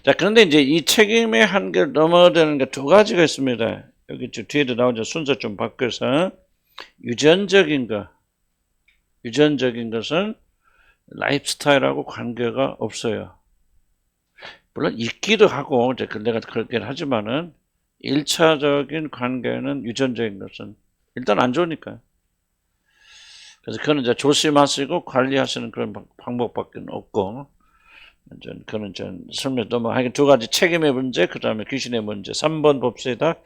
자, 그런데 이제 이 책임의 한계를 넘어야 되는 게 두 가지가 있습니다. 여기 뒤에도 나오죠. 순서 좀 바꿔서. 유전적인 것은 라이프스타일하고 관계가 없어요. 물론 있기도 하고, 이제 내가 그렇게 하지만은, 1차적인 관계는 유전적인 것은 일단 안 좋으니까요. 그래서 그건 이제 조심하시고 관리하시는 그런 방법밖에 없고, 그는 설명 넘어가기 두 가지 책임의 문제, 그 다음에 귀신의 문제. 3번 봅시다.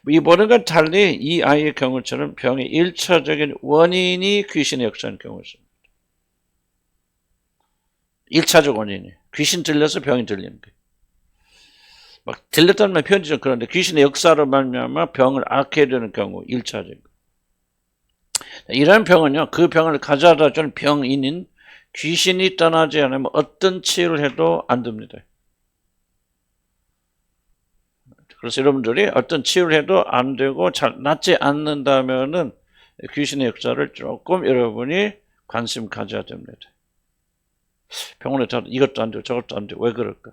이번과 달리 이 아이의 경우처럼 병의 1차적인 원인이 귀신의 역사인 경우 있습니다. 1차적 원인이. 귀신 들려서 병이 들리는 거예요. 막 들렸다는 말 편지 좀 그런데 귀신의 역사로 말미암아 병을 앓게 되는 경우 1차적. 이런 병은요, 그 병을 가져다 준 병인인 귀신이 떠나지 않으면 어떤 치유를 해도 안 됩니다. 그래서 여러분들이 어떤 치유를 해도 안 되고 잘 낫지 않는다면은 귀신의 역사를 조금 여러분이 관심 가져야 됩니다. 병원에 다 이것도 안 되고 저것도 안 되고 왜 그럴까?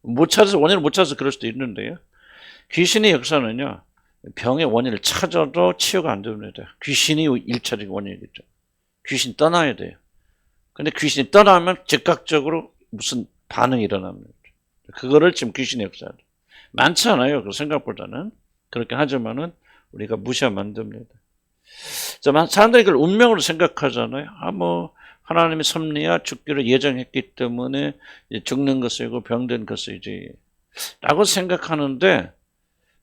못 찾아서 원인을 못 찾아서 그럴 수도 있는데요. 귀신의 역사는요, 병의 원인을 찾아도 치유가 안 됩니다. 귀신이 1차적인 원인이겠죠. 귀신 떠나야 돼요. 근데 귀신이 떠나면 즉각적으로 무슨 반응이 일어납니다. 그거를 지금 귀신의 역사죠. 많지 않아요. 그 생각보다는. 그렇게 하지만은 우리가 무시하면 안 됩니다. 사람들이 그걸 운명으로 생각하잖아요. 하나님의 섭리야 죽기를 예정했기 때문에 죽는 것이고 병든 것이지. 라고 생각하는데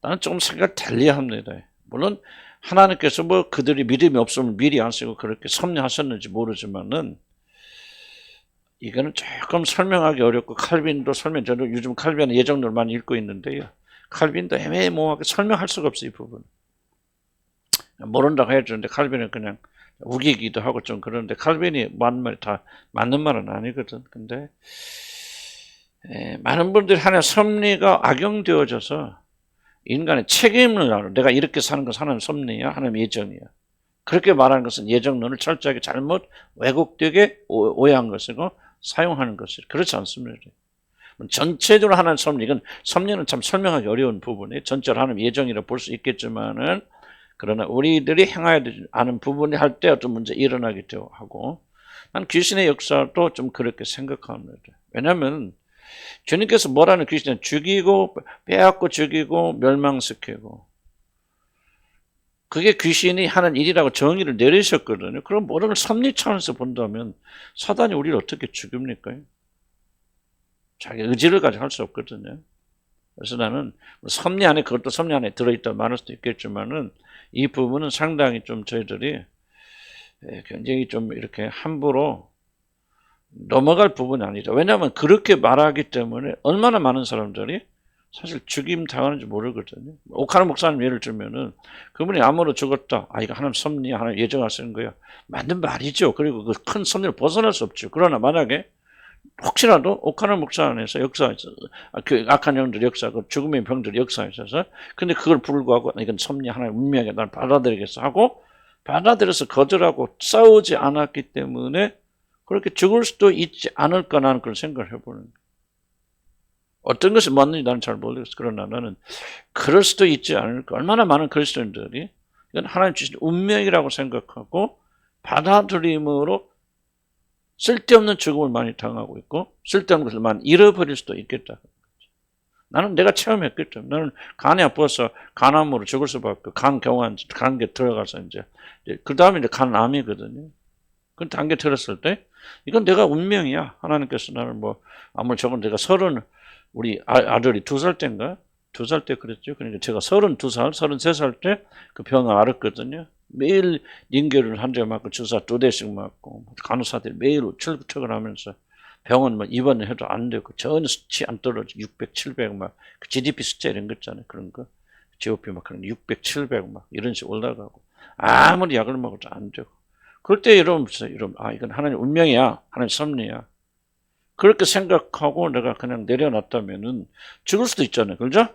나는 조금 생각을 달리합니다. 물론 하나님께서 그들이 믿음이 없으면 미리 아시고 그렇게 섭리하셨는지 모르지만은 이거는 조금 설명하기 어렵고 칼빈도 저는 요즘 칼빈의 예정론을 많이 읽고 있는데요. 칼빈도 애매모호하게 설명할 수가 없어요, 이 부분. 모른다고 해주는데 칼빈은 그냥 우기기도 하고 좀 그러는데 칼빈이 맞는 말이 다 맞는 말은 아니거든. 근데 많은 분들이 하나의 섭리가 악용되어져서 인간의 책임을 나누는 내가 이렇게 사는 것은 하나님의 섭리야, 하나님의 예정이야. 그렇게 말하는 것은 예정론을 철저하게 잘못 왜곡되게 오해한 것이고 사용하는 것이 그렇지 않습니다. 전체적으로 하나님의 섭리, 이건 섭리는 참 설명하기 어려운 부분이에요. 전체로 하나님의 예정이라 볼 수 있겠지만은 그러나 우리들이 행해야 되지 않은 부분이 할 때 어떤 문제 일어나기도 하고 난 귀신의 역사도 좀 그렇게 생각합니다. 왜냐하면 주님께서 뭐라는 귀신은 죽이고 빼앗고 죽이고 멸망시키고 그게 귀신이 하는 일이라고 정의를 내리셨거든요. 그럼 모든 걸 섭리 차원에서 본다면 사단이 우리를 어떻게 죽입니까? 자기 의지를 가지고 할 수 없거든요. 그래서 나는 섭리 안에 그것도 섭리 안에 들어있다 말할 수도 있겠지만은 이 부분은 상당히 좀 저희들이 굉장히 좀 이렇게 함부로 넘어갈 부분이 아니죠. 왜냐하면 그렇게 말하기 때문에 얼마나 많은 사람들이 사실 죽임 당하는지 모르거든요. 오카노 목사님 예를 들면은 그분이 암으로 죽었다. 이거 하나님 섭리야, 하나님 예정하시는 거야. 맞는 말이죠. 그리고 그 큰 섭리를 벗어날 수 없죠. 그러나 만약에 혹시라도 오카노 목사 안에서 역사에서 그 악한 영들 역사, 그 죽음의 병들 역사에 있어서 근데 그걸 불구하고 이건 섭리 하나님 운명에 날 받아들이겠어 하고 받아들여서 거절하고 싸우지 않았기 때문에 그렇게 죽을 수도 있지 않을까 나는 그런 생각을 해보는 거예요. 어떤 것이 맞는지 나는 잘 모르겠어. 그러나 나는 그럴 수도 있지 않을까. 얼마나 많은 그리스도인들이 이건 하나님 주신 운명이라고 생각하고 받아들임으로 쓸데없는 죽음을 많이 당하고 있고 쓸데없는 것을 많이 잃어버릴 수도 있겠다. 나는 내가 체험했기 때문에 나는 간이 아파서 간암으로 죽을 수밖에 간계 들어가서 이제 그 다음에 이제 간암이거든요. 그 단계 들었을 때 이건 내가 운명이야. 하나님께서 나를 아무리 적은 내가 우리 아들이 2살 때인가? 2살 때 그랬죠. 그러니까 제가 32살, 33살 때 그 병을 앓았거든요. 매일 링겔을 한 대 맞고 주사 2대씩 맞고 간호사들이 매일 출근하면서 병원 입원을 해도 안 되고 전혀 수치 안 떨어져 600, 700 그 GDP 숫자 이런 거 있잖아요. 그런 거 GOP 그런 600, 700 이런 식으로 올라가고 아무리 약을 먹어도 안 되고 그럴 때 이건 하나님 운명이야, 하나님 섭리야. 그렇게 생각하고 내가 그냥 내려놨다면은 죽을 수도 있잖아요. 그죠?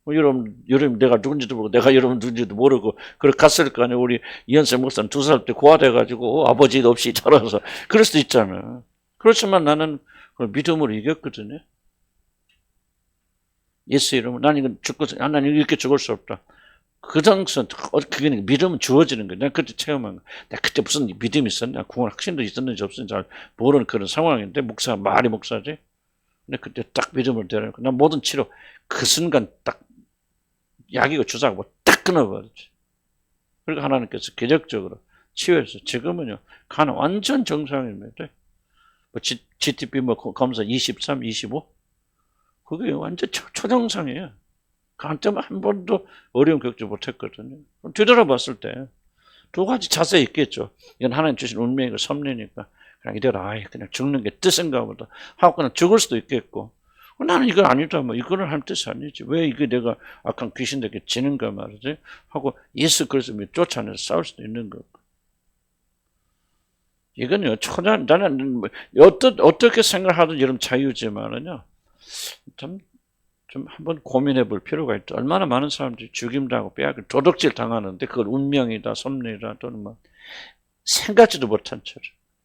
여러분 내가 누군지도 모르고 내가 여러분 누군지도 모르고 그렇게 갔을 거 아니에요. 우리 이현세 목사는 2살 때 고아돼가지고 아버지 없이 자라서 그럴 수도 있잖아요. 그렇지만 나는 그걸 믿음으로 이겼거든요. 예수 이름으로 난 이건 난 이렇게 죽을 수 없다. 그 당시는 그게 믿음은 주어지는 거야. 내가 그때 체험한 거. 내가 그때 무슨 믿음이 있었냐, 구원 확신도 있었는지 없었는지 잘 모르는 그런 상황인데 말이 목사지. 근데 그때 딱 믿음을 내려놓고 난 모든 치료 그 순간 딱 약이고 주사하고 딱 끊어버렸지. 그리고 하나님께서 기적적으로 치유해서 지금은요 간은 완전 정상입니다. 뭐 GTP 뭐 검사 23, 25 그게 완전 초정상이에요. 간 때문에 한 번도 어려움 겪지 못했거든요. 뒤돌아봤을 때 두 가지 자세 있겠죠. 이건 하나님 주신 운명이고 섭리니까 그냥 이대로 그냥 죽는 게 뜻인가 보다 하고 그냥 죽을 수도 있겠고 나는 이건 아니다. 뭐 이거는 할 뜻이 아니지. 왜 이게 내가 악한 귀신들에게 지는가 말이지 하고 예수 그리스도 쫓아내서 싸울 수도 있는 거고. 이건요 나는 어떻게 생각하든 여러분 자유지만은요 좀 한번 고민해 볼 필요가 있다. 얼마나 많은 사람들이 죽임당하고 빼앗겨 도둑질 당하는데 그걸 운명이다, 섭리다 또는 뭐 생각지도 못한 채로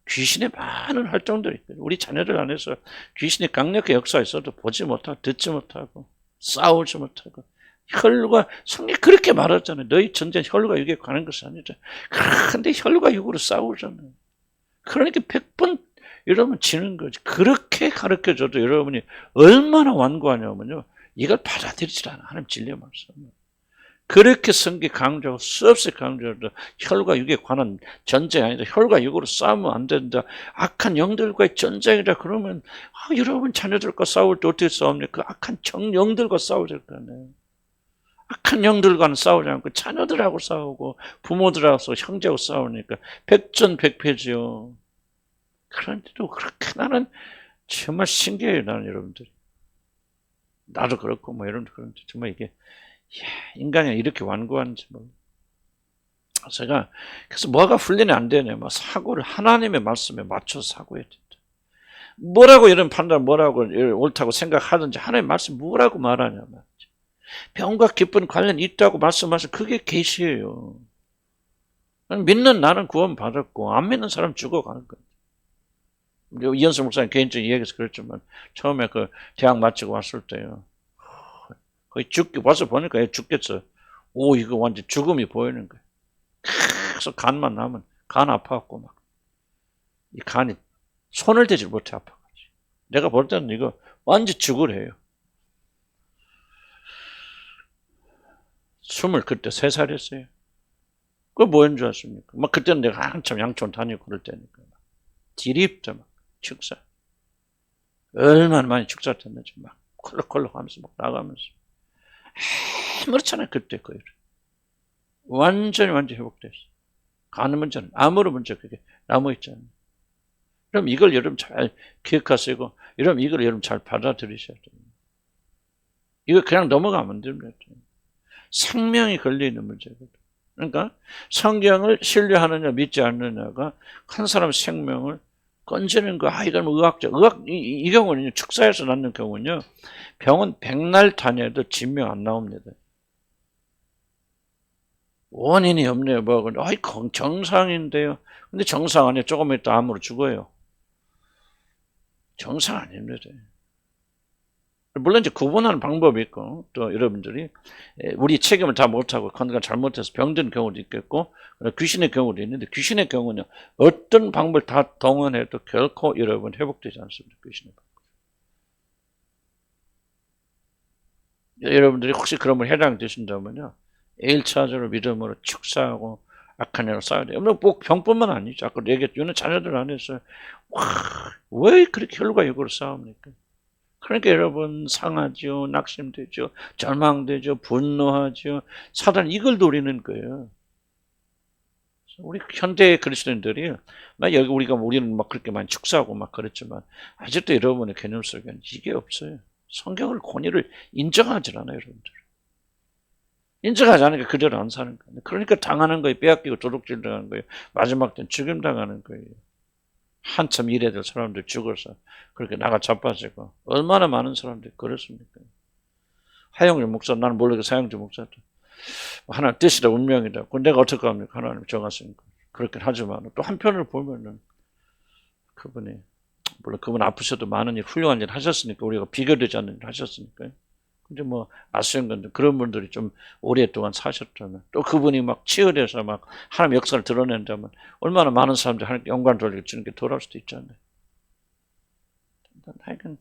귀신의 많은 활동들이 있거든요. 우리 자녀들 안에서 귀신이 강력하게 역사했어도 보지 못하고 듣지 못하고 싸우지 못하고 혈과 성경이 그렇게 말하잖아요. 너희 전쟁 혈과 육에 관한 것이 아니죠. 그런데 혈과 육으로 싸우잖아요. 그러니까 100번 여러분 지는 거지. 그렇게 가르쳐줘도 여러분이 얼마나 완고하냐면요. 이걸 받아들이질 않아. 하나님 진리의 말씀. 그렇게 성경 강조하고 수없이 강조해도 혈과 육에 관한 전쟁이 아니다. 혈과 육으로 싸우면 안 된다. 악한 영들과의 전쟁이다. 그러면 여러분 자녀들과 싸울 때 어떻게 싸웁니까? 악한 영들과 싸워야 될 거 아니에요. 악한 영들과는 싸우지 않고 자녀들하고 싸우고 부모들하고 형제하고 싸우니까 백전백패지요. 그런데도 그렇게 나는 정말 신기해요. 나는 여러분들. 나도 그렇고 뭐 여러분들 그런데 정말 이게 인간이 이렇게 완고한지 뭐. 그래서 뭐가 훈련이 안 되냐. 뭐 사고를 하나님의 말씀에 맞춰서 사고해야 된다. 뭐라고 이런 판단 뭐라고 옳다고 생각하든지 하나님의 말씀 뭐라고 말하냐 말이지. 병과 기쁜 관련이 있다고 말씀하셔서 그게 계시예요. 믿는 나는 구원 받았고 안 믿는 사람 죽어가는 거예요. 이현수 목사님 개인적인 이야기에서 그랬지만 처음에 그 대학 마치고 왔을 때요. 거의 와서 보니까 얘 죽겠어. 이거 완전 죽음이 보이는 거예요. 계속 간만 나면 간 아파갖고 막 이 간이 손을 대지 못해 아파가지고 내가 볼 때는 이거 완전 죽으래요. 23살이었어요. 그거 뭐인 줄 아십니까? 막 그때는 내가 한참 양촌 다니고 그럴 때니까 디립다 막 축사 얼마나 많이 축사 됐는지 막 콜록콜록 하면서 막 나가면서 아무렇잖아요. 그때 거의 완전히 회복됐어. 가는 문제는 아무런 문제 그게 남아있잖아요. 그럼 이걸 여러분 잘 기억하시고 여러분 이걸 여러분 잘 받아들이셔야 됩니다. 이거 그냥 넘어가면 안 됩니다. 생명이 걸려있는 문제거든. 그러니까 성경을 신뢰하느냐 믿지 않느냐가 한 사람 생명을 건지는 거. 이건 의학적. 이 경우는 축사에서 낳는 경우는요. 병은 백날 다녀도 진명 안 나옵니다. 원인이 없네요. 정상인데요. 근데 정상 아니에요. 조금 있다 암으로 죽어요. 정상 아닙니다. 물론 이제 구분하는 방법이 있고 또 여러분들이 우리 책임을 다 못하고 건강 잘못해서 병든 경우도 있겠고 귀신의 경우도 있는데 귀신의 경우는 어떤 방법을 다 동원해도 결코 여러분 회복되지 않습니다. 귀신의 방법. 여러분들이 혹시 그런 분 해당되신다면요. 1차적으로 믿음으로 축사하고 악한 애로 싸워야 돼요. 뭐 병뿐만 아니죠. 아까 얘기했죠. 자녀들 안에서 왜 그렇게 혈과 육으로 싸웁니까? 그러니까 여러분 상하죠. 낙심되죠. 절망되죠. 분노하죠. 사단 이걸 노리는 거예요. 우리 현대 그리스도인들이 우리는 막 그렇게 많이 축사하고 막 그랬지만 아직도 여러분의 개념 속에는 이게 없어요. 성경을 권위를 인정하지 않아요. 여러분들. 인정하지 않으니까 그대로 안 사는 거예요. 그러니까 당하는 거예요. 빼앗기고 도둑질 당하는 거예요. 마지막 때는 죽임 당하는 거예요. 한참 일해야 될 사람들 죽어서 그렇게 나가 자빠지고 얼마나 많은 사람들이 그렇습니까? 하영주 목사 나는 모르겠어. 하영주 목사도 하나님 뜻이다 운명이다. 그건 내가 어떻게 합니까? 하나님 정하시니까 그렇게 하지만 또 한편을 보면은 그분이 물론 그분 아프셔도 많은 일 훌륭한 일 하셨으니까 우리가 비교되지 않는 일 하셨으니까 근데 뭐 아시는 건데 그런 분들이 좀 오랫동안 사셨다면 또 그분이 막 치열해서 막 하나님 역사를 드러낸다면 얼마나 많은 사람들이 하나님께 영광 돌리고 주님께 돌아올 수도 있잖아요. 하여간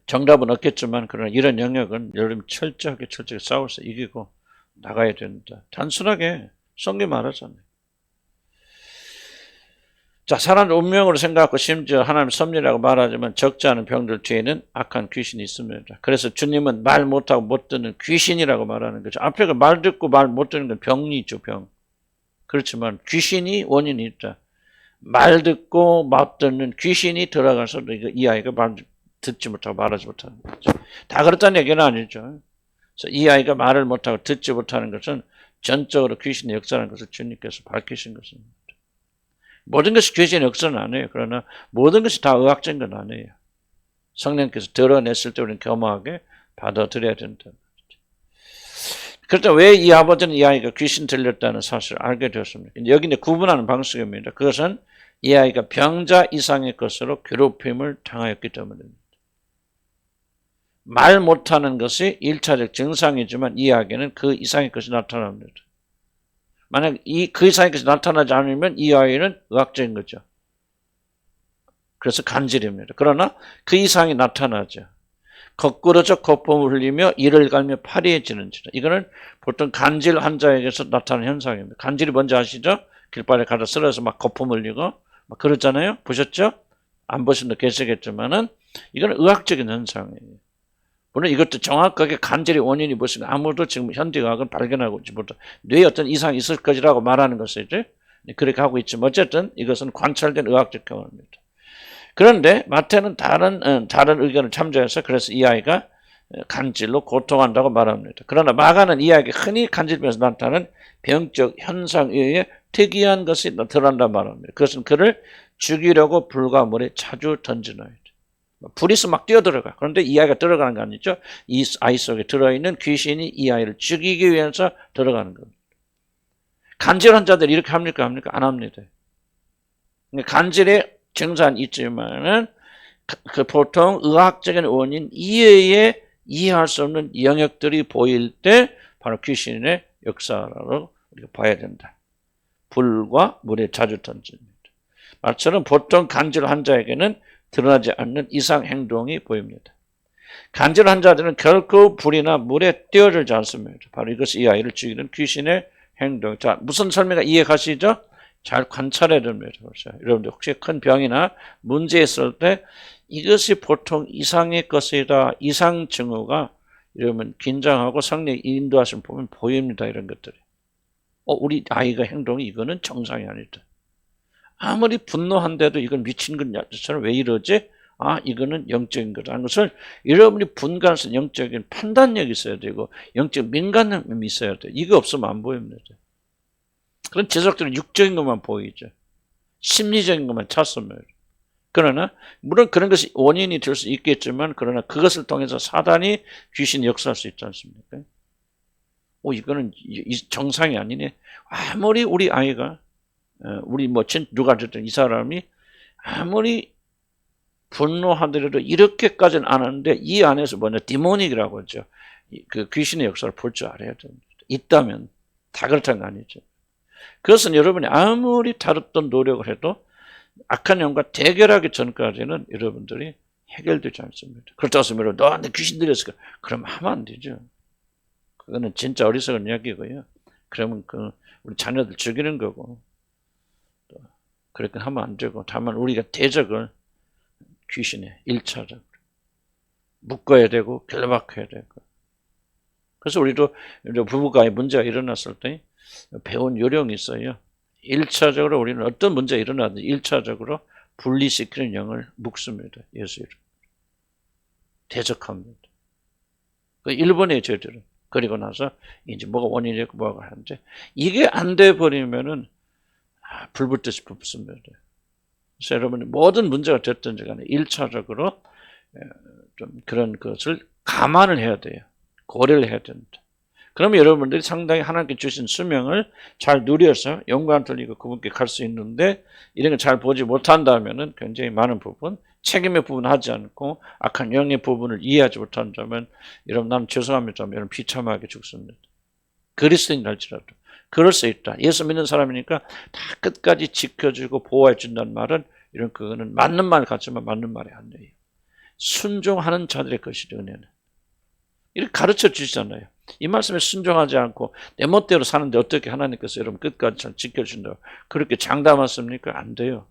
정답은 없겠지만 그러나 이런 영역은 여러분 철저하게 싸워서 이기고 나가야 된다. 단순하게 성경 말하잖아요. 자, 사람 운명으로 생각하고 심지어 하나님 섭리라고 말하지만 적지 않은 병들 뒤에는 악한 귀신이 있습니다. 그래서 주님은 말 못하고 못 듣는 귀신이라고 말하는 거죠. 앞에 그 말 듣고 말 못 듣는 건 병이죠, 병. 그렇지만 귀신이 원인이 있다. 말 듣고 못 듣는 귀신이 들어가서 이 아이가 말 듣지 못하고 말하지 못하는 거죠. 다 그렇다는 얘기는 아니죠. 그래서 이 아이가 말을 못하고 듣지 못하는 것은 전적으로 귀신의 역사라는 것을 주님께서 밝히신 것입니다. 모든 것이 귀신의 역사는 아니에요. 그러나 모든 것이 다 의학적인 건 아니에요. 성령께서 드러냈을 때 우리는 겸허하게 받아들여야 된다. 그렇다 왜 이 아버지는 이 아이가 귀신 들렸다는 사실을 알게 되었습니까? 여기 이제 구분하는 방식입니다. 그것은 이 아이가 병자 이상의 것으로 괴롭힘을 당하였기 때문입니다. 말 못하는 것이 1차적 증상이지만 이 아이에는 그 이상의 것이 나타납니다. 만약 그 이상의 것이 나타나지 않으면 이 아이는 의학적인 거죠. 그래서 간질입니다. 그러나 그 이상이 나타나죠. 거꾸로져 거품을 흘리며 이를 갈며 파리해지는지라. 이거는 보통 간질 환자에게서 나타나는 현상입니다. 간질이 뭔지 아시죠? 길바닥에 가다 쓰러져서 막 거품 흘리고 막 그러잖아요. 보셨죠? 안 보신 분도 계시겠지만은 이거는 의학적인 현상이에요. 물론 이것도 정확하게 간질의 원인이 무엇인가 아무도 지금 현대의학은 발견하고 있지 못하고 뇌에 어떤 이상이 있을 것이라고 말하는 것이죠. 그렇게 하고 있지만 어쨌든 이것은 관찰된 의학적 경험입니다. 그런데 마태는 다른 의견을 참조해서 그래서 이 아이가 간질로 고통한다고 말합니다. 그러나 마가는 이 아이가 흔히 간질병에서 나타나는 병적 현상 외에 특이한 것이 드러난다고 말합니다. 그것은 그를 죽이려고 불과 물에 자주 던지나이다. 불이 있으면 막 뛰어들어가. 그런데 이 아이가 들어가는 거 아니죠? 이 아이 속에 들어있는 귀신이 이 아이를 죽이기 위해서 들어가는 겁니다. 간질 환자들이 이렇게 합니까? 안 합니다. 간질의 증상은 있지만은 그 보통 의학적인 원인 이외에 이해할 수 없는 영역들이 보일 때 바로 귀신의 역사로 우리가 봐야 된다. 불과 물에 자주 던집니다. 말처럼 보통 간질 환자에게는 드러나지 않는 이상 행동이 보입니다. 간질 환자들은 결코 불이나 물에 뛰어들지 않습니다. 바로 이것이 이 아이를 죽이는 귀신의 행동. 자, 무슨 설명이 이해가시죠? 잘 관찰해야 됩니다. 여러분들 혹시 큰 병이나 문제 있을 때 이것이 보통 이상의 것이다. 이상 증후가 이러면 긴장하고 성령 인도하시면 보면 보입니다. 이런 것들이. 우리 아이가 행동이 이거는 정상이 아니다. 아무리 분노한데도 이건 미친 것처럼 왜 이러지? 이거는 영적인 거라는 것을 여러분이 분간해서 영적인 판단력이 있어야 되고 영적 민감함이 있어야 돼요. 이거 없으면 안 보입니다. 그런 지속적으로 육적인 것만 보이죠. 심리적인 것만 찾습니다. 그러나 물론 그런 것이 원인이 될 수 있겠지만 그러나 그것을 통해서 사단이 귀신이 역사할 수 있지 않습니까? 이거는 정상이 아니네. 아무리 우리 아이가 우리 누가 됐든 이 사람이 아무리 분노하더라도 이렇게까지는 안 하는데 이 안에서 디모닉이라고 하죠. 그 귀신의 역사를 볼 줄 알아야 됩니다. 있다면 다 그렇다는 거 아니죠. 그것은 여러분이 아무리 다뤘던 노력을 해도 악한 영과 대결하기 전까지는 여러분들이 해결되지 않습니다. 그렇다고 해서 여러분 너한테 귀신 들였을까? 그럼 하면 안 되죠. 그거는 진짜 어리석은 이야기고요. 그러면 우리 자녀들 죽이는 거고 또 그렇게 하면 안 되고 다만 우리가 대적을 귀신에 1차적으로 묶어야 되고 결박해야 되고 그래서 우리도 부부간에 문제가 일어났을 때 배운 요령이 있어요. 1차적으로 우리는 어떤 문제가 일어나든지 1차적으로 분리시키는 영을 묶습니다. 예수 이름. 대적합니다. 그 1번의 죄들은. 그리고 나서 이제 뭐가 원인이 있고 뭐가 하는데 이게 안 돼 버리면은 불붙듯이 붙습니다. 그래서 여러분 모든 문제가 됐든지 간에 1차적으로 좀 그런 것을 감안을 해야 돼요. 고려를 해야 됩니다. 그러면 여러분들이 상당히 하나님께 주신 수명을 잘 누려서 영광 돌리고 그분께 갈 수 있는데 이런 걸 잘 보지 못한다면은 굉장히 많은 부분 책임의 부분을 하지 않고 악한 영의 부분을 이해하지 못한다면 여러분 나는 죄송합니다. 여러분 비참하게 죽습니다. 그리스도인 할지라도 그럴 수 있다. 예수 믿는 사람이니까 다 끝까지 지켜주고 보호해 준다는 말은 이런 그거는 맞는 말 같지만 맞는 말이 아니에요. 순종하는 자들의 것이죠. 은혜는. 이렇게 가르쳐 주시잖아요. 이 말씀에 순종하지 않고 내 멋대로 사는데 어떻게 하나님께서 여러분 끝까지 잘 지켜준다고 그렇게 장담하십니까? 안 돼요.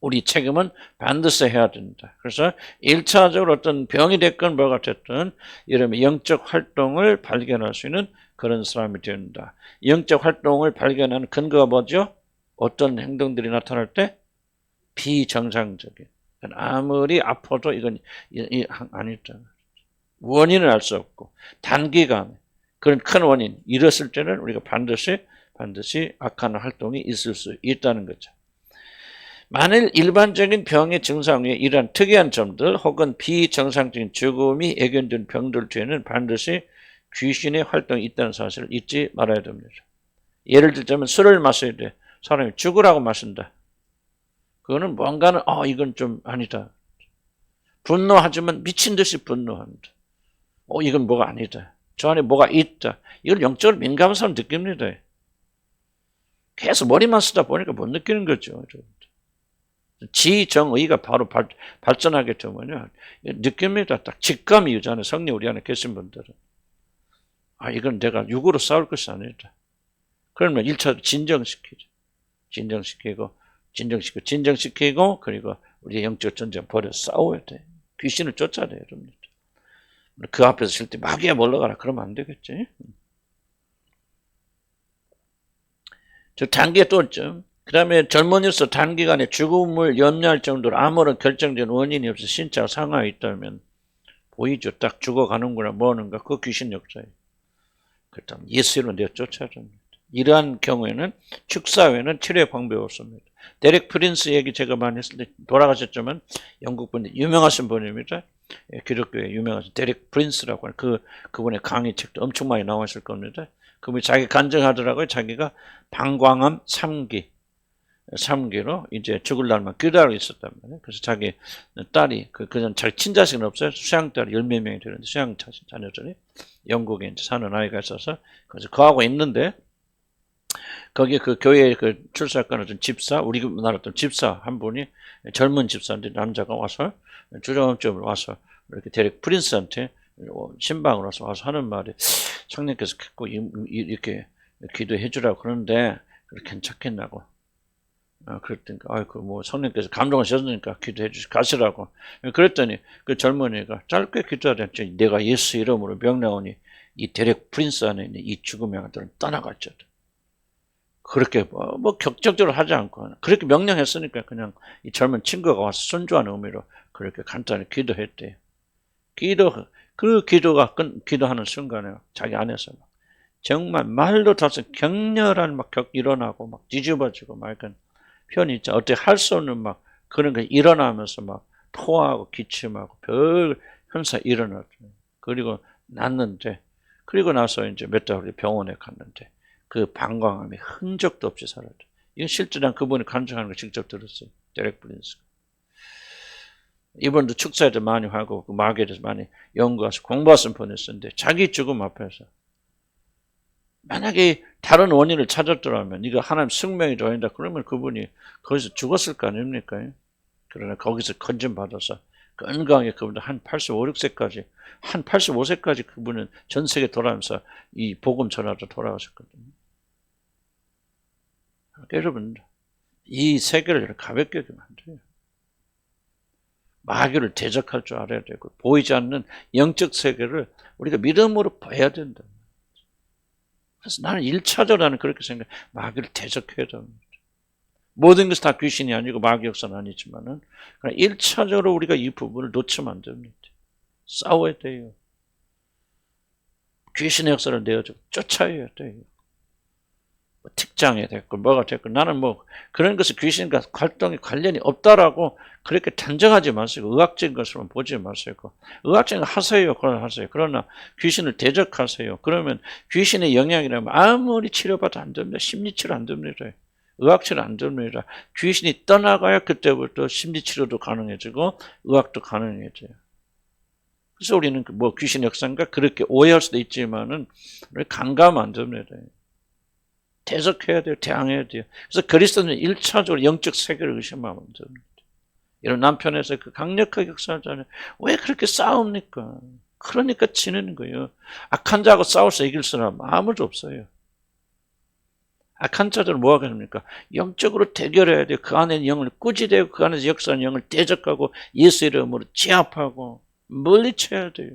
우리 책임은 반드시 해야 된다. 그래서 1차적으로 어떤 병이 됐건 뭐가 됐든 이런 영적 활동을 발견할 수 있는 그런 사람이 된다. 영적 활동을 발견하는 근거가 뭐죠? 어떤 행동들이 나타날 때? 비정상적인. 아무리 아파도 이건 아니다. 원인을 알 수 없고 단기간에 그런 큰 원인 이랬을 때는 우리가 반드시 악한 활동이 있을 수 있다는 거죠. 만일 일반적인 병의 증상 외에 이러한 특이한 점들 혹은 비정상적인 죽음이 예견된 병들 뒤에는 반드시 귀신의 활동이 있다는 사실을 잊지 말아야 됩니다. 예를 들자면 술을 마셔야 돼. 사람이 죽으라고 마신다. 그거는 뭔가는 이건 좀 아니다. 분노하지만 미친 듯이 분노합니다. 이건 뭐가 아니다. 저 안에 뭐가 있다. 이걸 영적으로 민감한 사람 느낍니다. 계속 머리만 쓰다 보니까 못 느끼는 거죠. 지정의가 바로 발전하게 되면요. 느낍니다. 딱 직감이 유지하는 성령 우리 안에 계신 분들은. 이건 내가 육으로 싸울 것이 아니다. 그러면 1차로 진정시키죠. 진정시키고 그리고 우리의 영적 전쟁 벌여 싸워야 돼. 귀신을 쫓아야 돼요. 여러분. 그 앞에서 쉴 때 마귀야 몰러가라 그러면 안 되겠지. 저 단계 또 있죠. 그 다음에 젊은이로서 단기간에 죽음을 염려할 정도로 아무런 결정된 원인이 없어 신체가 상하에 있다면 보이죠. 딱 죽어가는구나 뭐하는가 그 귀신 역사예요. 그렇다면 예수로 내어 쫓아야 됩니다. 이러한 경우에는 축사 외에는 치료의 방법이 없습니다. 데렉 프린스 얘기 제가 많이 했을 때 돌아가셨지만 영국분 유명하신 분입니다. 기독교에 유명하신 데렉 프린스라고 하는 그분의 강의 책도 엄청 많이 나와 있을 겁니다. 그분이 자기 간증하더라고요. 자기가 방광암 3기로 이제 죽을 날만 기다리고 있었단 말이에요. 그래서 자기 딸이 그전 자기 친자식은 없어요. 수양딸이 10몇 명이 되는데 수양 자녀들이 영국에 이제 사는 아이가 있어서 그래서 거하고 있는데 거기에 그 교회에 그 출석하는 어떤 집사, 우리나라 어떤 집사 한 분이 젊은 집사인데 남자가 와서 주정점을 와서 이렇게 데렉 프린스한테 신방을 와서 하는 말이 성령께서 꼭 이렇게 기도해 주라고 그러는데 괜찮겠냐고. 그랬더니 뭐 성령께서 감동하셨으니까 기도해 주시 가시라고. 그랬더니 그 젊은이가 짧게 기도하랬죠. 내가 예수 이름으로 명령하니 이 데렉 프린스 안에 있는 이 죽음의 아들은 떠나갈지어다. 그렇게 뭐 격정적으로 하지 않고 그렇게 명령했으니까 그냥 이 젊은 친구가 와서 순조한 의미로 그렇게 간단히 기도했대요. 기도하는 순간에 자기 안에서 막 정말 말로 다서 격렬한 막 일어나고 막 뒤집어지고 막 약간 편이 있죠. 어떻게 할 수 없는 막 그런 게 일어나면서 막 토하고 기침하고 별 현상 일어났죠. 그리고 났는데 그리고 나서 이제 몇 달 후에 병원에 갔는데 그 방광암이 흔적도 없이 사라져. 이건 실제로 그분이 간증하는 거 직접 들었어요. 데렉 프린스가. 이분도 축사에도 많이 하고 그 마귀에 대해서 많이 연구해서 공부하신 분이었는데 자기 죽음 앞에서 만약에 다른 원인을 찾았더라면 이거 하나님 숙명이 아니다 그러면 그분이 거기서 죽었을 거 아닙니까? 그러나 거기서 건진받아서 건강하게 그분도 한 85, 6세까지 한 85세까지 그분은 전 세계 돌아가면서 이 복음 전하러 돌아가셨거든요. 여러분 이 세계를 가볍게 여기면 안 돼요. 마귀를 대적할 줄 알아야 되고 보이지 않는 영적 세계를 우리가 믿음으로 봐야 된다. 그래서 나는 1차적으로 나는 그렇게 생각해. 마귀를 대적해야 됩니다. 모든 것이 다 귀신이 아니고 마귀 역사는 아니지만은 1차적으로 우리가 이 부분을 놓치면 안 됩니다. 싸워야 돼요. 귀신의 역사를 내어주고 쫓아야 돼요. 뭐 특장이 됐고 뭐가 됐고 나는 뭐 그런 것을 귀신과 활동에 관련이 없다라고 그렇게 단정하지 마시고 의학적인 것으로 보지 마시고 의학적인 거 하세요. 그러나 하세요. 그러나 귀신을 대적하세요. 그러면 귀신의 영향이라면 아무리 치료받아도 안 됩니다. 심리치료 안 됩니다. 의학치료 안 됩니다. 귀신이 떠나가야 그때부터 심리치료도 가능해지고 의학도 가능해져요. 그래서 우리는 뭐 귀신 역사인가 그렇게 오해할 수도 있지만은 간과하면 안 됩니다. 대적해야 돼요. 대항해야 돼요. 그래서 그리스도는 1차적으로 영적 세계를 의심하면 안 됩니다. 이런 남편에서 그 강력하게 역사하잖아요. 왜 그렇게 싸웁니까? 그러니까 지는 거예요. 악한 자하고 싸워서 이길 사람 아무도 없어요. 악한 자들은 뭐 하겠습니까? 영적으로 대결해야 돼요. 그 안에 영을 꾸짖대고 그 안에서 역사하는 영을 대적하고 예수 이름으로 제압하고 멀리쳐야 돼요.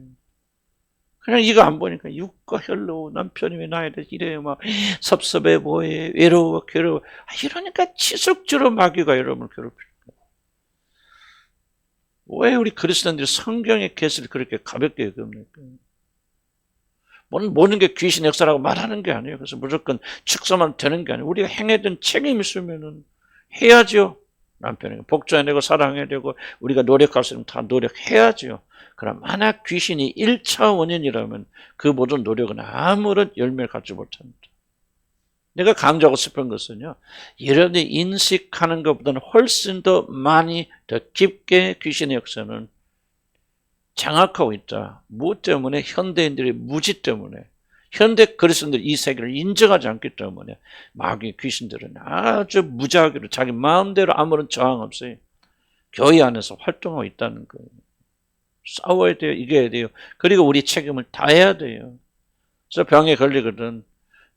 그냥 이거 안 보니까 육과 혈로 남편이 왜 나에 대해서 이래요. 막 섭섭해 보여. 외로워 괴로워. 이러니까 지속적으로 마귀가 여러분을 괴롭힙니다. 왜 우리 그리스도인들이 성경의 계시를 그렇게 가볍게 여깁니까? 모든 게 귀신 역사라고 말하는 게 아니에요. 그래서 무조건 축소만 되는 게 아니에요. 우리가 행해야 되는 책임이 있으면은 해야죠. 남편에게 복종해내고 사랑해야 되고 우리가 노력할 수 있으면 다 노력해야죠. 그럼 만약 귀신이 1차 원인이라면 그 모든 노력은 아무런 열매를 갖지 못합니다. 내가 강조하고 싶은 것은요. 여러분이 인식하는 것보다는 훨씬 더 많이 더 깊게 귀신의 역사는 장악하고 있다. 무엇 때문에? 현대인들의 무지 때문에. 현대 그리스도인들이 이 세계를 인정하지 않기 때문에 마귀 귀신들은 아주 무지하기로 자기 마음대로 아무런 저항 없어요. 교회 안에서 활동하고 있다는 거예요. 싸워야 돼요. 이겨야 돼요. 그리고 우리 책임을 다해야 돼요. 그래서 병에 걸리거든.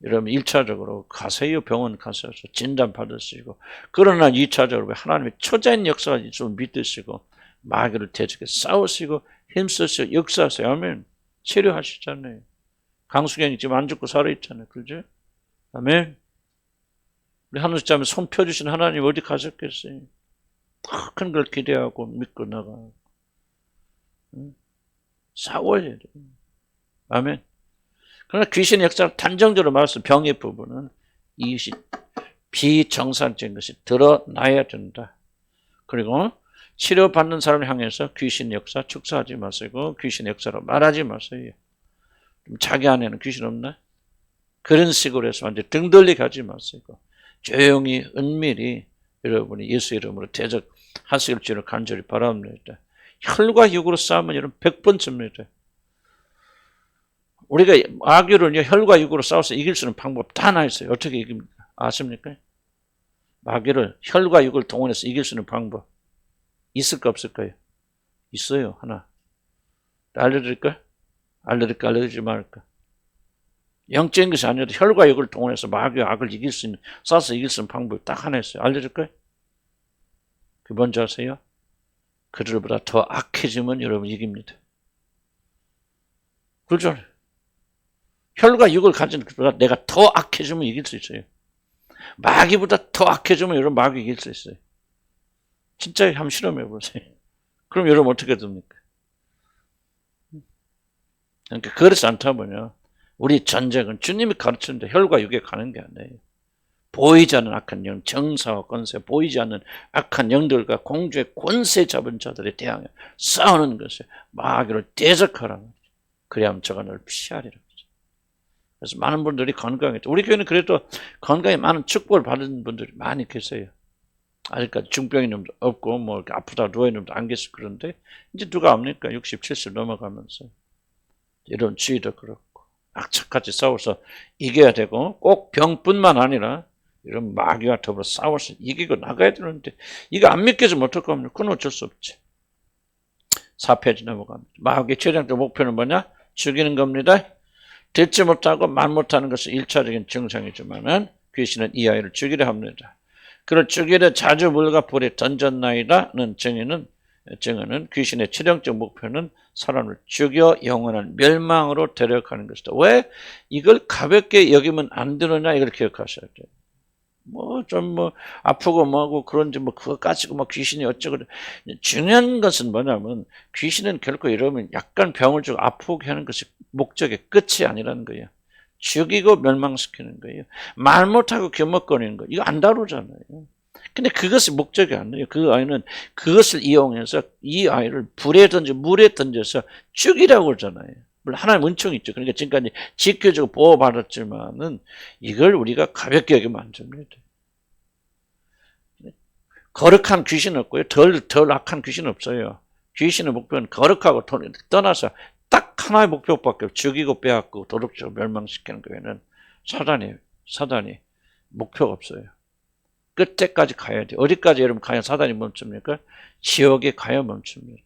여러분 1차적으로 가세요. 병원 가서 진단 받으시고 그러나 2차적으로 하나님의 초자인 역사가 좀 믿으시고 마귀를 대적해 싸우시고 힘쓰시고 역사하세요. 아멘. 치료하시잖아요. 강수경이 지금 안 죽고 살아있잖아요. 그죠? 아멘. 우리 하늘자매 손 펴주신 하나님 어디 가셨겠어요? 큰 걸 기대하고 믿고 나가고 싸워야 돼요. 아멘. 그러나 귀신의 역사를 단정적으로 말해서 병의 부분은 이것이 비정상적인 것이 드러나야 된다. 그리고 치료받는 사람을 향해서 귀신 역사 축소하지 마시고 귀신 역사로 말하지 마세요. 자기 안에는 귀신 없나? 그런 식으로 해서 완전 등 돌리게 하지 마시고 조용히 은밀히 여러분이 예수 이름으로 대적하실 줄을 간절히 바랍니다. 혈과 육으로 싸우면 여러분 100번 집니다. 우리가 마귀를 혈과 육으로 싸워서 이길 수 있는 방법 다 하나 있어요. 어떻게 이깁니까? 아십니까? 마귀를 혈과 육을 동원해서 이길 수 있는 방법 있을까 없을까요? 있어요. 하나. 알려드릴까? 알려드릴까? 알려드리지 말까? 영적인 것이 아니어도 혈과 육을 동원해서 마귀와 악을 이길 수 있는, 싸워서 이길 수 있는 방법이 딱 하나 있어요. 알려줄까요? 그게 뭔지 아세요? 그들보다 더 악해지면 여러분 이깁니다. 그렇죠? 혈과 육을 가진 것보다 내가 더 악해지면 이길 수 있어요. 마귀보다 더 악해지면 여러분 마귀 이길 수 있어요. 진짜 한번 실험해 보세요. 그럼 여러분 어떻게 됩니까? 그러니까 그렇지 않다면요. 우리 전쟁은 주님이 가르치는데 혈과 육에 가는 게 아니에요. 보이지 않는 악한 영, 정사와 권세, 보이지 않는 악한 영들과 공주의 권세 잡은 자들에 대하여 싸우는 것이에요. 마귀를 대적하라는 거죠. 그래야만 저가 널 피하리라. 그래서 많은 분들이 건강했죠. 우리 교회는 그래도 건강에 많은 축복을 받은 분들이 많이 계세요. 아직까지 중병인 놈도 없고 뭐 아프다 누워있는 놈도 안 계시고 그런데 이제 누가 없니까 60, 70 넘어가면서 이런 주의도 그렇고 악착같이 싸워서 이겨야 되고 꼭 병뿐만 아니라 이런 마귀와 더불어 싸워서 이기고 나가야 되는데 이거 안 믿겨지면 어떡합니까? 그건 어쩔 수 없지. 4페이지 넘어갑니다. 마귀의 최종적 목표는 뭐냐? 죽이는 겁니다. 듣지 못하고 말 못하는 것은 1차적인 증상이지만은 귀신은 이 아이를 죽이려 합니다. 그를 죽이려 자주 물과 불에 던졌나이다는 증언은 귀신의 최종적 목표는 사람을 죽여 영원한 멸망으로 데려가는 것이다. 왜 이걸 가볍게 여기면 안 되느냐 이걸 기억하셔야 돼요. 아프고 뭐하고 그런지 그거 가지고 귀신이 어쩌고. 중요한 것은 뭐냐면 귀신은 결코 이러면 약간 병을 주고 아프게 하는 것이 목적의 끝이 아니라는 거예요. 죽이고 멸망시키는 거예요. 말 못하고 규먹거리는 거. 이거 안 다루잖아요. 근데 그것이 목적이 아니에요. 그 아이는 그것을 이용해서 이 아이를 불에 던져 물에 던져서 죽이라고 그러잖아요. 물론 하나님 은총이 있죠. 그러니까 지금까지 지켜주고 보호받았지만은 이걸 우리가 가볍게 여기면 안 됩니다. 거룩한 귀신 없고요. 덜 악한 귀신 없어요. 귀신의 목표는 거룩하고 떠나서 딱 하나의 목표밖에 없어요. 죽이고 빼앗고 도덕적으로 멸망시키는 거에는 사단이 목표가 없어요. 끝에까지 가야 돼. 어디까지 여러분 가야 사단이 멈춥니까? 지옥에 가야 멈춥니다.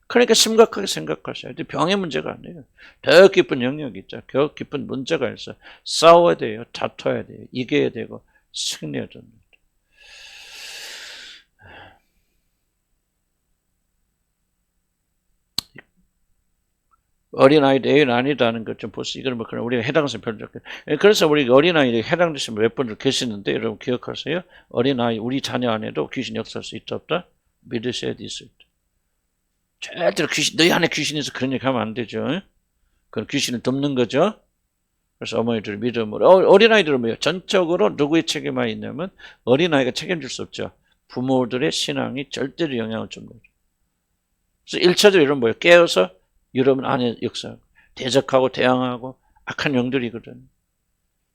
그러니까 심각하게 생각하셔야 돼. 병의 문제가 아니에요. 더 깊은 영역이 있죠. 더 깊은 문제가 있어. 싸워야 돼요. 다퉈야 돼요. 이겨야 되고 승리해야 됩니다. 어린아이도 애인 아니다는 것 좀 보세요. 이건 뭐 그냥 우리가 해당해서 별로. 그래서 우리 어린아이들이 해당되신 몇 분들 계시는데 여러분 기억하세요? 어린아이, 우리 자녀 안에도 귀신 역사할 수 있다 없다? 믿으셔야 돼, 있을 때. 절대로 너희 안에 귀신이 있어 그런 얘기 하면 안 되죠. 그건 귀신을 덮는 거죠. 그래서 어머니들 믿음으로. 어린아이들은 뭐예요? 전적으로 누구의 책임이 있냐면 어린아이가 책임질 수 없죠. 부모들의 신앙이 절대로 영향을 줍니다. 그래서 1차적으로 이런 뭐예요? 깨어서 여러분 안에 역사하고 대적하고 대항하고 악한 영들이거든.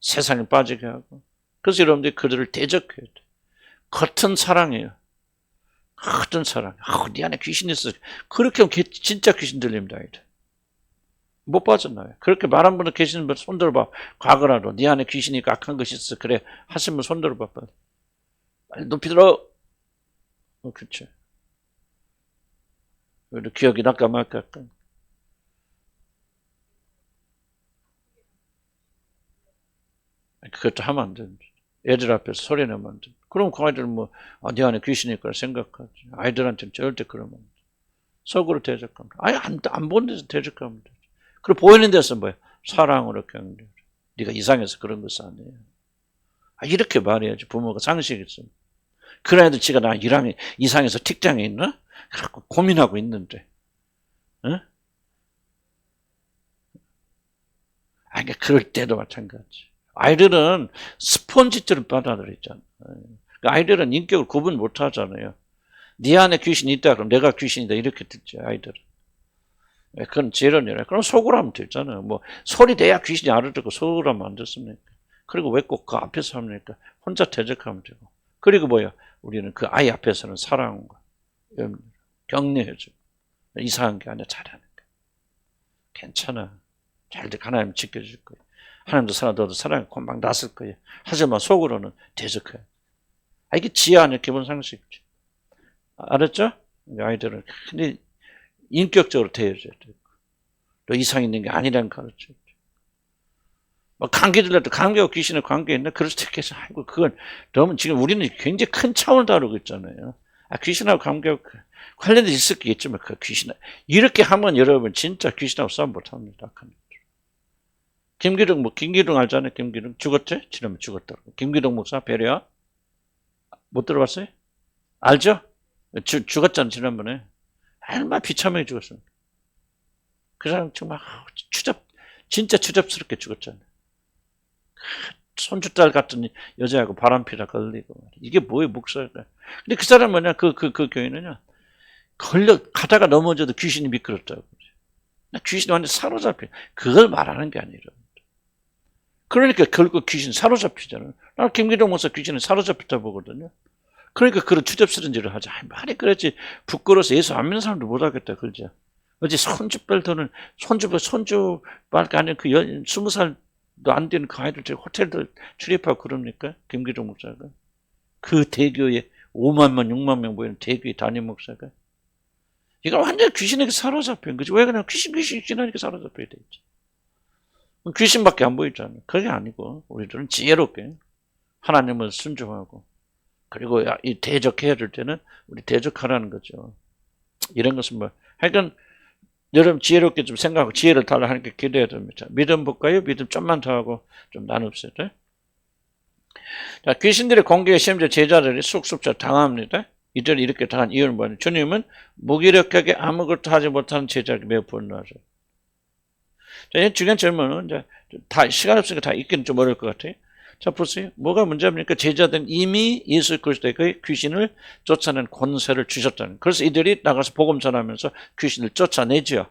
세상에 빠지게 하고. 그래서 여러분들이 그들을 대적해야 돼. 겉은 사랑이에요. 겉은 사랑. 네 안에 귀신 있어. 그렇게 하면 진짜 귀신 들립니다. 아이들. 못 빠져나요. 그렇게 말한 분은 계시는 분 손들어봐. 과거라도 네 안에 귀신이 악한 것이 있어. 그래 하시면 손들어봐. 빨리 높이 들어. 그렇죠. 기억이 날까 말까. 그것도 하면 안 됩니다. 애들 앞에서 소리 내면 안 됩니다. 그럼 그 아이들은 뭐, 네 안에 귀신이 있거나 생각하지. 아이들한테는 절대 그러면 안 돼. 속으로 대적합니다. 아예 안 보는 데서 대적하면 되죠. 그리고 보이는 데서 뭐야? 사랑으로 격려. 네가 이상해서 그런 것이 아니에요. 이렇게 말해야지. 부모가 상식이 있습니다. 그런 애들 지가 나 이상해서 tik장에 있나? 그렇고 고민하고 있는데. 응? 그러니까 그럴 때도 마찬가지. 아이들은 스폰지처럼 받아들이잖아요. 아이들은 인격을 구분 못 하잖아요. 네 안에 귀신이 있다 그럼 내가 귀신이다 이렇게 듣죠. 아이들은. 그건 재론이라. 그럼 속으로 하면 되잖아요. 뭐 소리 내야 귀신이 알아듣고 속으로 하면 안 됐습니까? 그리고 왜 꼭 그 앞에서 합니까? 혼자 대적하면 되고. 그리고 뭐야? 우리는 그 아이 앞에서는 사랑과 격려해주고 이상한 게 아니라 잘하는 거야. 괜찮아. 잘들 하나님 지켜줄 거야. 하나님도 사랑, 너도 사랑이 금방 났을 거예요. 하지만 속으로는 대적해. 이게 지혜 아니야, 기본 상식이지. 알았죠? 아이들은 근데 인격적으로 대해줘야 돼. 너 이상 있는 게 아니라는 가르쳐. 뭐 감기 들려도 감기와 귀신의 관계 있나? 그럴 때 계속 아이고 그건 너무 지금 우리는 굉장히 큰 차원을 다루고 있잖아요. 귀신하고 감기하고 관련돼 있을 게 있지만 그 귀신 이렇게 하면 여러분 진짜 귀신하고 싸움 못 합니다. 김기둥 알잖아요. 김기둥 죽었지? 지난번 죽었다고. 김기둥 목사 배려야? 못 들어봤어요? 알죠? 죽었잖아 지난번에. 얼마나 비참하게 죽었습니다. 그 사람 정말 진짜 추잡스럽게 죽었잖아요. 손주딸 같은 여자하고 바람피다 걸리고. 이게 뭐예요, 목사가. 근데 그 사람 뭐냐, 그 교인은요, 가다가 넘어져도 귀신이 미끄럽다고. 귀신이 완전 사로잡혀. 그걸 말하는 게 아니라. 그러니까 결국 귀신 사로잡히잖아요. 나는 김기동 목사 귀신이 사로잡혔다 보거든요. 그러니까 그런 추잡스러운 일을 하지. 많이 그랬지. 부끄러워서 예수 안 믿는 사람도 못 하겠다, 그러죠. 어제 손주뻘 돈을, 손주밖에 아니라 그 20살도 안 되는 그 아이들 호텔들 출입하고 그럽니까? 김기동 목사가. 그 대교에 5만 명, 6만 명 모이는 대교의 담임 목사가. 이거 완전 귀신에게 사로잡힌 거지. 왜 그냥 귀신하니까 사로잡혀야 되지. 귀신밖에 안 보이잖아요. 그게 아니고 우리들은 지혜롭게 하나님을 순종하고 그리고 이 대적해야 될 때는 우리 대적하라는 거죠. 이런 것은 뭐 하여간 여러분 지혜롭게 좀 생각하고 지혜를 달라 하니까 기도해야 됩니다. 믿음 볼까요? 믿음 좀만 더 하고 좀 나눕시다. 자, 귀신들의 공격에 심지어 제자들이 쑥쑥 당합니다. 이들이 이렇게 당한 이유는 뭐냐? 주님은 무기력하게 아무것도 하지 못하는 제자에게 매우 분노하죠. 자, 중요한 질문은 이제 다 시간 없으니까 다 읽기는 좀 어려울 것 같아요. 자, 보세요. 뭐가 문제입니까? 제자들은 이미 예수 그리스도의 귀신을 쫓아낸 권세를 주셨다는. 그래서 이들이 나가서 복음 전하면서 귀신을 쫓아내죠.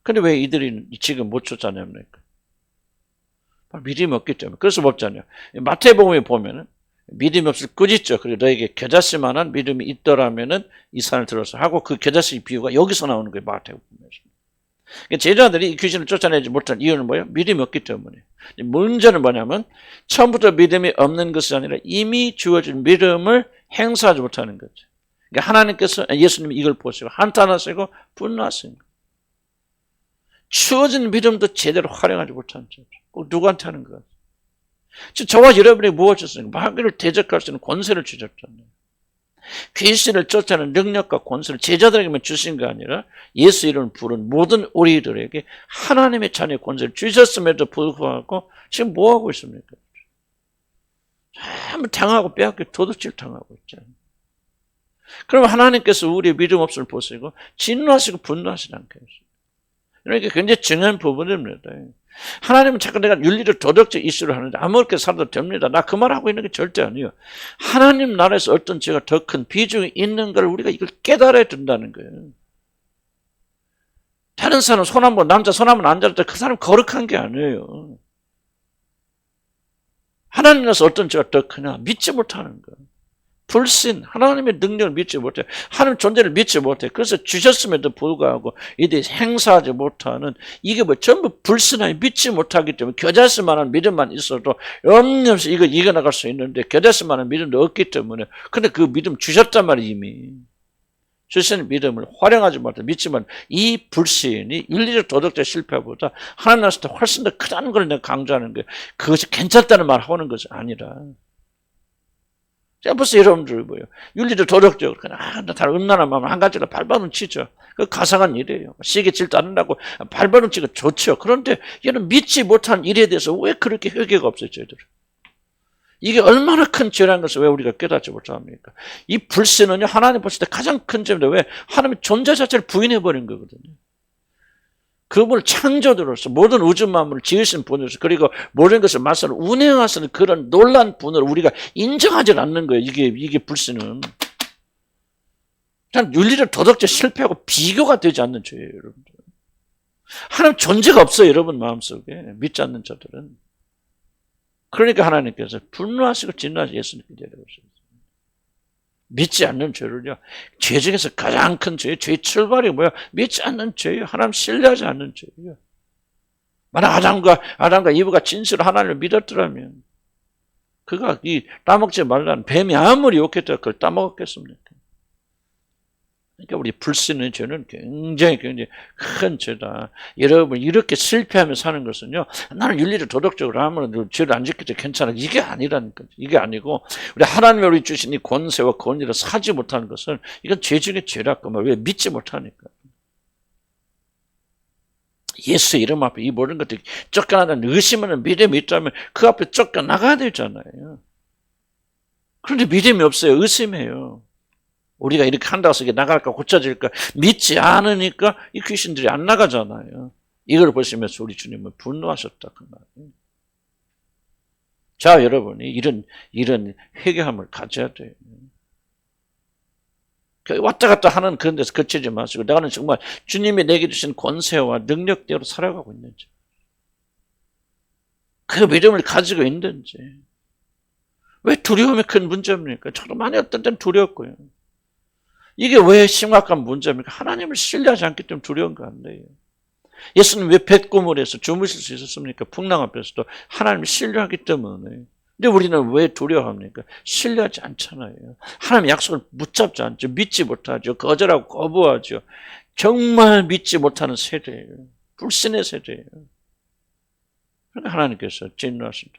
근데 왜 이들이 지금 못 쫓아냅니까? 믿음이 없기 때문에. 그래서 없잖아요. 마태복음에 보면은 믿음이 없을 꾸짖죠. 그리고 너에게 겨자씨만한 믿음이 있더라면은 이 산을 들어서 하고 그 겨자씨 비유가 여기서 나오는 거예요. 마태복음에서. 그러니까 제자들이 이 귀신을 쫓아내지 못한 이유는 뭐예요? 믿음이 없기 때문에. 문제는 뭐냐면 처음부터 믿음이 없는 것이 아니라 이미 주어진 믿음을 행사하지 못하는 거죠. 그러니까 하나님께서 예수님이 이걸 보시고 한탄하시고 분노하시는 거예요. 주어진 믿음도 제대로 활용하지 못한 죄. 꼭 누구한테 하는 거예요? 저와 여러분이 무엇이었습니까? 마귀를 대적할 수 있는 권세를 주셨잖아요. 귀신을 쫓아내는 능력과 권세를 제자들에게만 주신 게 아니라 예수 이름을 부른 모든 우리들에게 하나님의 자녀의 권세를 주셨음에도 불구하고 지금 뭐하고 있습니까? 한번 당하고 빼앗겨 도둑질 당하고 있잖아요. 그럼 하나님께서 우리의 믿음 없음을 보시고 진노하시고 분노하시지 않겠어요? 그러니까 굉장히 중요한 부분입니다. 하나님은 자꾸 내가 윤리적 도덕적 이슈를 하는데 아무렇게 살아도 됩니다. 나 그 말하고 있는 게 절대 아니에요. 하나님 나라에서 어떤 죄가 더 큰 비중이 있는 걸 우리가 이걸 깨달아야 된다는 거예요. 다른 사람 손 한번 남자 손 한번 안 잡을 때 그 사람 거룩한 게 아니에요. 하나님 나라에서 어떤 죄가 더 크냐? 믿지 못하는 거예요. 불신, 하나님의 능력을 믿지 못해. 하나님 존재를 믿지 못해. 그래서 주셨음에도 불구하고 이들이 행사하지 못하는 이게 뭐 전부 불신하게 믿지 못하기 때문에 겨자씨만한 믿음만 있어도 없이 이거 이겨나갈 수 있는데 겨자씨만한 믿음도 없기 때문에 근데 그 믿음 주셨단 말이에요. 이미. 주신 믿음을 활용하지 못해 믿지만 이 불신이 윤리적 도덕적 실패보다 하나님 나라에서 훨씬 더 크다는 걸 내가 강조하는 거예요. 그것이 괜찮다는 말 하는 것이 아니라 제가 벌써 여러분들 뭐예요? 윤리적 도덕적으로 그냥 나 다른 음란한 마음 한 가지로 발버둥 치죠. 그 가상한 일이에요. 시계 질도 않는다고 발버둥 치고 좋죠. 그런데 얘는 믿지 못한 일에 대해서 왜 그렇게 회개가 없어요, 저희들은? 이게 얼마나 큰 죄라는 것을 왜 우리가 깨닫지 못합니까? 이 불신은요, 하나님 보실 때 가장 큰 죄입니다. 왜? 하나님의 존재 자체를 부인해버린 거거든요. 그분을 창조주로서 모든 우주 만물을 지으신 분으로서 그리고 모든 것을 말씀을 운행하시는 그런 놀란 분을 우리가 인정하지 않는 거예요. 이게 불신은. 참 윤리적 도덕적 실패하고 비교가 되지 않는 죄예요, 여러분들. 하나님 존재가 없어요, 여러분 마음속에. 믿지 않는 자들은. 그러니까 하나님께서 분노하시고 진노하시고 예수님께 내려오셨어요. 믿지 않는 죄를요. 죄 중에서 가장 큰 죄, 죄의 출발이 뭐야? 믿지 않는 죄예요. 하나님 신뢰하지 않는 죄예요. 만약 아담과 이브가 진실로 하나님을 믿었더라면 그가 이 따먹지 말라는 뱀이 아무리 욕했다고 그걸 따먹었겠습니까? 그러니까 우리 불신의 죄는 굉장히 큰 죄다. 여러분 이렇게 실패하며 사는 것은요. 나는 윤리를 도덕적으로 하면 죄를 안 지킬 때 괜찮아. 이게 아니라는 거죠. 이게 아니고 우리 하나님이 우리 주신 이 권세와 권위를 사지 못하는 것은 이건 죄 중에 죄라고 말. 왜? 믿지 못하니까. 예수 이름 앞에 이 모든 것들이 쫓겨나다는 의심하는 믿음이 있다면 그 앞에 쫓겨나가야 되잖아요. 그런데 믿음이 없어요. 의심해요. 우리가 이렇게 한다고 해서 이게 나갈까 고쳐질까 믿지 않으니까 이 귀신들이 안 나가잖아요. 이걸 보시면서 우리 주님은 분노하셨다 그 말이에요. 자, 여러분이 이런 회개함을 가져야 돼요. 왔다 갔다 하는 그런 데서 그치지 마시고 나는 정말 주님이 내게 주신 권세와 능력대로 살아가고 있는지 그 믿음을 가지고 있는지 왜 두려움이 큰 문제입니까? 저도 많이 어떤 때는 두렵고요. 이게 왜 심각한 문제입니까? 하나님을 신뢰하지 않기 때문에 두려운 거 아니에요. 예수님 왜 뱃고물에서 주무실 수 있었습니까? 풍랑 앞에서도 하나님을 신뢰하기 때문에. 근데 우리는 왜 두려워합니까? 신뢰하지 않잖아요. 하나님의 약속을 붙잡지 않죠. 믿지 못하죠. 거절하고 거부하죠. 정말 믿지 못하는 세대예요. 불신의 세대예요. 그러니까 하나님께서 진노하신다.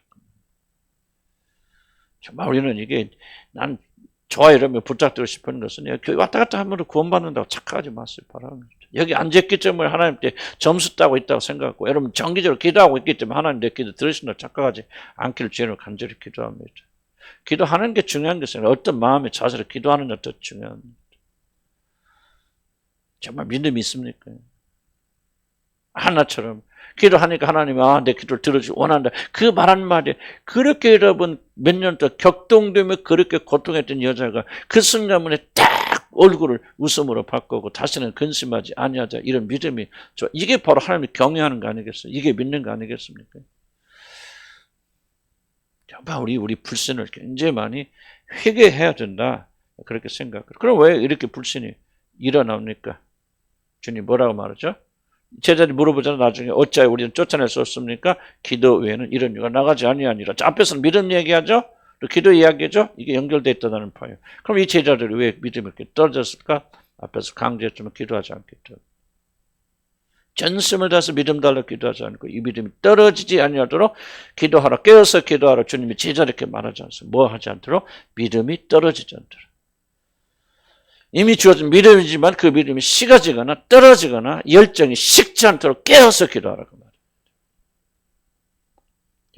정말 우리는 이게 난 저와 여러분이 부탁드리고 싶은 것은 교회 왔다 갔다 하면 구원받는다고 착각하지 마세요. 바랍니다. 여기 앉았기 때문에 하나님께 점수 따고 있다고 생각하고 여러분 정기적으로 기도하고 있기 때문에 하나님 내 기도 들으신다고 착각하지 않기를 주님을 간절히 기도합니다. 기도하는 게 중요한 것은 어떤 마음의 자세로 기도하는 것도 중요합니다. 정말 믿음이 있습니까? 하나처럼 기도하니까 하나님이 내 기도를 들어주고 원한다. 그 말한 말이 그렇게 여러분 몇 년 동안 격동되며 그렇게 고통했던 여자가 그 순간에 딱 얼굴을 웃음으로 바꾸고 다시는 근심하지 아니하자 이런 믿음이 이게 바로 하나님을 경외하는 거 아니겠어요? 이게 믿는 거 아니겠습니까? 정말 우리 불신을 굉장히 많이 회개해야 된다. 그렇게 생각해요. 그럼 왜 이렇게 불신이 일어납니까? 주님 뭐라고 말하죠? 제자들이 물어보잖아. 나중에 어찌하여 우리는 쫓아낼 수 없습니까? 기도 외에는 이런 이유가 나가지 아니하니라. 앞에서는 믿음 얘기하죠. 또 기도 이야기죠. 이게 연결되어 있다는 봐요. 그럼 이 제자들이 왜 믿음이 이렇게 떨어졌을까? 앞에서 강조했지만 기도하지 않겠죠. 전심을 다해서 믿음 달라 기도하지 않고 이 믿음이 떨어지지 아니하도록 기도하라. 깨어서 기도하라. 주님이 제자들에게 말하지 않습니다. 뭐 하지 않도록? 믿음이 떨어지지 않도록. 이미 주어진 믿음이지만 그 믿음이 식어지거나 떨어지거나 열정이 식지 않도록 깨어서 기도하라고 말합니다.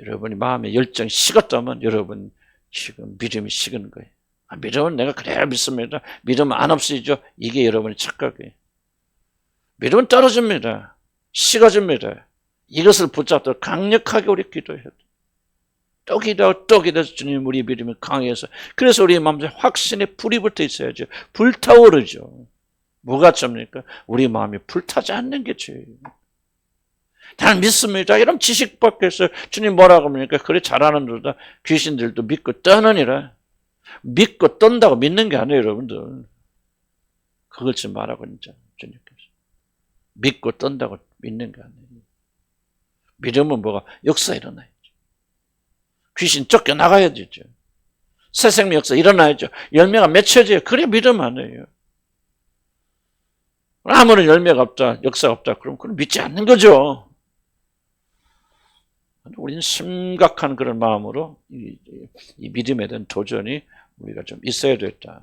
여러분이 마음에 열정이 식었다면 여러분 지금 믿음이 식은 거예요. 믿음은 내가 그래야 믿습니다. 믿음은 안 없어지죠. 이게 여러분의 착각이에요. 믿음은 떨어집니다. 식어집니다. 이것을 붙잡도록 강력하게 우리 기도해야 돼요. 또 기도하고 또 기도해서 주님 우리 믿음이 강해서 그래서 우리 마음에 확신의 불이 붙어 있어야죠. 불타오르죠. 뭐가 쩝니까? 우리 마음이 불타지 않는 게 죄예요. 나는 믿습니다. 이런 지식밖에 없어요. 주님 뭐라고 합니까? 그래 잘하는 데다 귀신들도 믿고 떠느니라. 믿고 떤다고 믿는 게 아니에요, 여러분들. 그걸 좀 말하고 있죠, 주님께서. 믿고 떤다고 믿는 게 아니에요. 믿음은 뭐가? 역사 일어나야죠. 귀신 쫓겨나가야 되죠. 새 생명 역사 일어나야죠. 열매가 맺혀져요. 그래 믿음 아니에요. 아무런 열매가 없다, 역사가 없다. 그럼 그건 믿지 않는 거죠. 우리는 심각한 그런 마음으로 이 믿음에 대한 도전이 우리가 좀 있어야 됐다.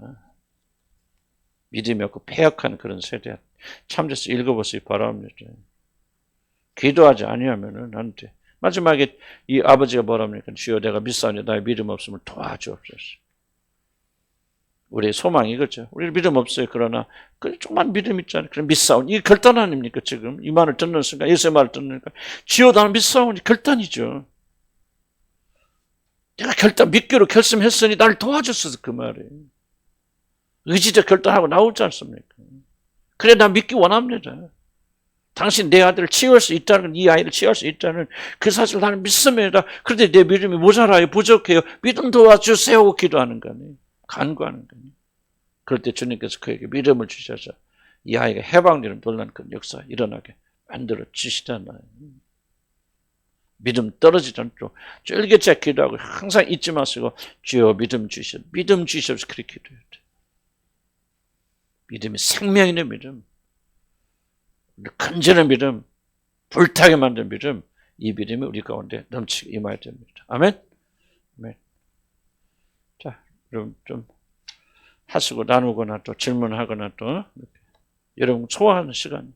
믿음이 없고 패역한 그런 세대. 참돼서 읽어보시기 바랍니다. 기도하지 아니하면은 안 돼. 마지막에 이 아버지가 뭐랍니까? 주여 내가 믿사오니 나의 믿음 없음을 도와주옵소서. 우리의 소망이 이거죠. 우리 믿음 없어요. 그러나 조금만 믿음 있잖아요. 그럼 믿사오니 이게 결단 아닙니까? 지금 이 말을 듣는 순간 예수의 말을 듣는 순간 주여 나는 믿사오니 결단이죠. 내가 믿기로 결심했으니 나를 도와줬어. 그 말이에요. 의지적 결단하고 나오지 않습니까? 그래 나 믿기 원합니다. 당신 내 아들을 치유할 수 있다는 이 아이를 치유할 수 있다는 그 사실을 나는 믿습니다. 그런데 내 믿음이 모자라요. 부족해요. 믿음 도와주세요. 기도하는 거 아니에요. 간구하는 거 아니에요. 그럴 때 주님께서 그에게 믿음을 주셔서 이 아이가 해방되는 놀라운 그런 역사 일어나게 만들어 주시잖아요. 믿음 떨어지지 않도록 쫄깃하게 기도하고 항상 잊지 마시고 주여 믿음 주시옵소서 그렇게 기도해야 돼요. 믿음이 생명 있는 믿음, 간절한 믿음, 불타게 만든 믿음, 이 믿음이 우리 가운데 넘치게 임해야 됩니다. 아멘? 아멘. 자, 여러분 좀 하시고 나누거나 또 질문하거나 또 여러분 소화하는 시간.